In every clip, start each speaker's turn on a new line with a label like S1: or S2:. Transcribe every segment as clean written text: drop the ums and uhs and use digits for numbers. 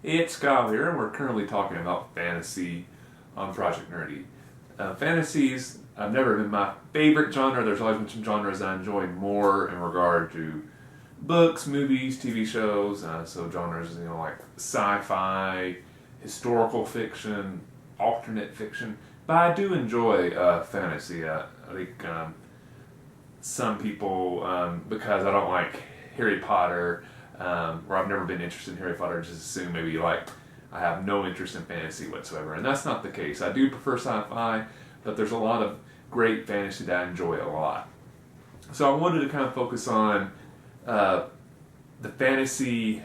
S1: It's Kyle here, and we're currently talking about fantasy on Project Nerdy. Fantasies have never been my favorite genre. There's always been some genres I enjoy more in regard to books, movies, TV shows. So genres, like sci-fi, historical fiction, alternate fiction. But I do enjoy fantasy. I think some people, because I don't like Harry Potter, or I've never been interested in Harry Potter, just assume maybe I have no interest in fantasy whatsoever, and that's not the case. I do prefer sci-fi, but there's a lot of great fantasy that I enjoy a lot. So I wanted to kind of focus on the fantasy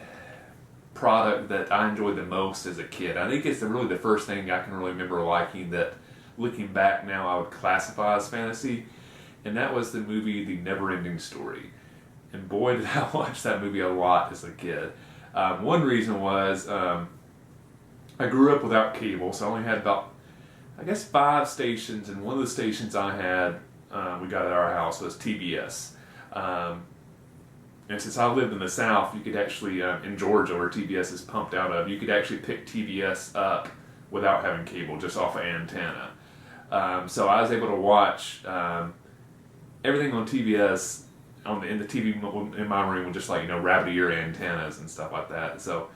S1: product that I enjoyed the most as a kid. I think it's really the first thing I can really remember liking that, looking back now, I would classify as fantasy, and that was the movie The Neverending Story. And boy, did I watch that movie a lot as a kid. One reason was I grew up without cable, so I only had about, 5 stations, and one of the stations I had, we got at our house, was TBS. And since I lived in the South, you could actually, in Georgia, where TBS is pumped out of, you could actually pick TBS up without having cable, just off an antenna. So I was able to watch everything on TBS in the TV in my room with just rabbit ear antennas and stuff like that. So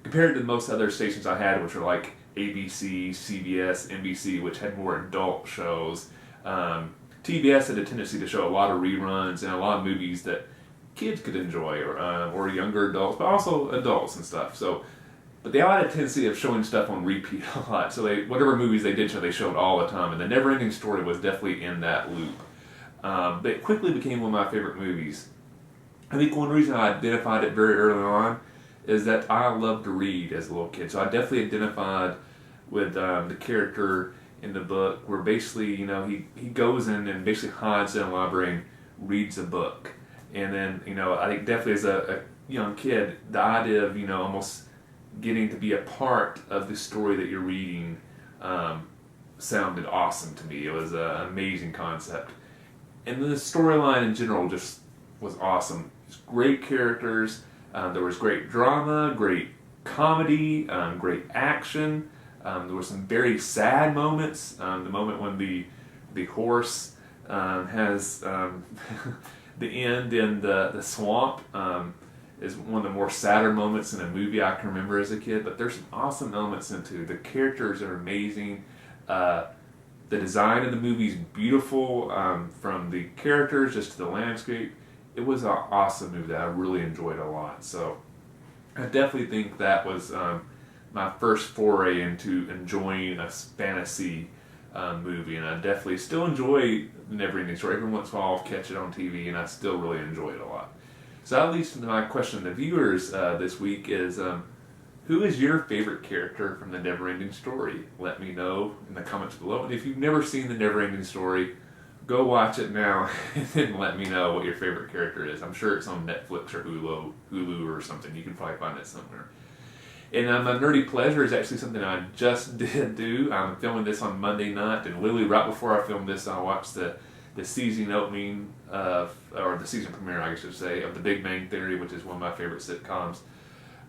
S1: compared to most other stations I had, which were like ABC, CBS, NBC, which had more adult shows, TBS had a tendency to show a lot of reruns and a lot of movies that kids could enjoy, or younger adults, but also adults and stuff. So, but they all had a tendency of showing stuff on repeat a lot. So whatever movies they did show, they showed all the time. And The Neverending Story was definitely in that loop. But it quickly became one of my favorite movies. I think one reason I identified it very early on is that I loved to read as a little kid. So I definitely identified with the character in the book, where basically, he goes in and basically hides in a library and reads a book. And then, I think definitely as a young kid, the idea of, almost getting to be a part of the story that you're reading sounded awesome to me. It was an amazing concept. And the storyline in general just was awesome. Just great characters. There was great drama, great comedy, great action. There were some very sad moments. The moment when the horse has the end in the swamp is one of the more sadder moments in a movie I can remember as a kid. But there's some awesome elements into the characters are amazing. The design of the movie is beautiful, from the characters just to the landscape. It was an awesome movie that I really enjoyed a lot. So I definitely think that was my first foray into enjoying a fantasy movie, and I definitely still enjoy The Neverending Story. Every once in a while I'll catch it on TV, and I still really enjoy it a lot. So that leads to my question to the viewers this week is, who is your favorite character from The Neverending Story? Let me know in the comments below. And if you've never seen The Neverending Story, go watch it now and then let me know what your favorite character is. I'm sure it's on Netflix or Hulu or something. You can probably find it somewhere. And my nerdy pleasure is actually something I just did do. I'm filming this on Monday night, and literally right before I filmed this, I watched the season opening or the season premiere, I should say, of The Big Bang Theory, which is one of my favorite sitcoms.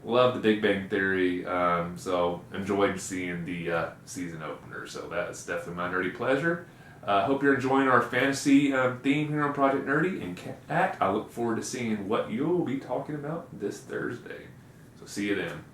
S1: Love The Big Bang Theory, so enjoyed seeing the season opener. So that's definitely my nerdy pleasure. Hope you're enjoying our fantasy theme here on Project Nerdy, and I look forward to seeing what you'll be talking about this Thursday. So see you then.